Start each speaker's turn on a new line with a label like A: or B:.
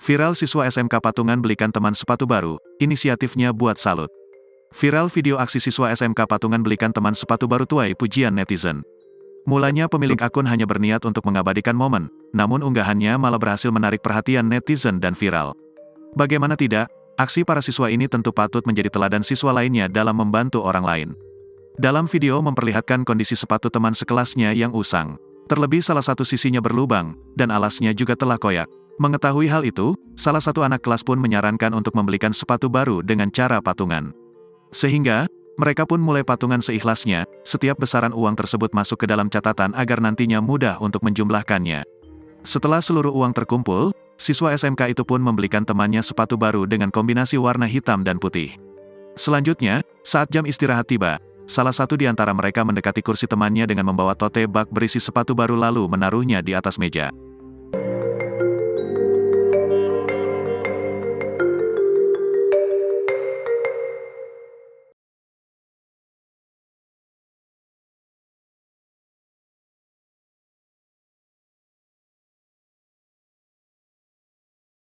A: Viral siswa SMK Patungan belikan teman sepatu baru, inisiatifnya buat salut. Viral video aksi siswa SMK Patungan belikan teman sepatu baru tuai pujian netizen. Mulanya pemilik akun hanya berniat untuk mengabadikan momen, namun unggahannya malah berhasil menarik perhatian netizen dan viral. Bagaimana tidak, aksi para siswa ini tentu patut menjadi teladan siswa lainnya dalam membantu orang lain. Dalam video memperlihatkan kondisi sepatu teman sekelasnya yang usang. Terlebih salah satu sisinya berlubang, dan alasnya juga telah koyak. Mengetahui hal itu, salah satu anak kelas pun menyarankan untuk membelikan sepatu baru dengan cara patungan. Sehingga, mereka pun mulai patungan seikhlasnya, setiap besaran uang tersebut masuk ke dalam catatan agar nantinya mudah untuk menjumlahkannya. Setelah seluruh uang terkumpul, siswa SMK itu pun membelikan temannya sepatu baru dengan kombinasi warna hitam dan putih. Selanjutnya, saat jam istirahat tiba, salah satu di antara mereka mendekati kursi temannya dengan membawa tote bag berisi sepatu baru lalu menaruhnya di atas meja.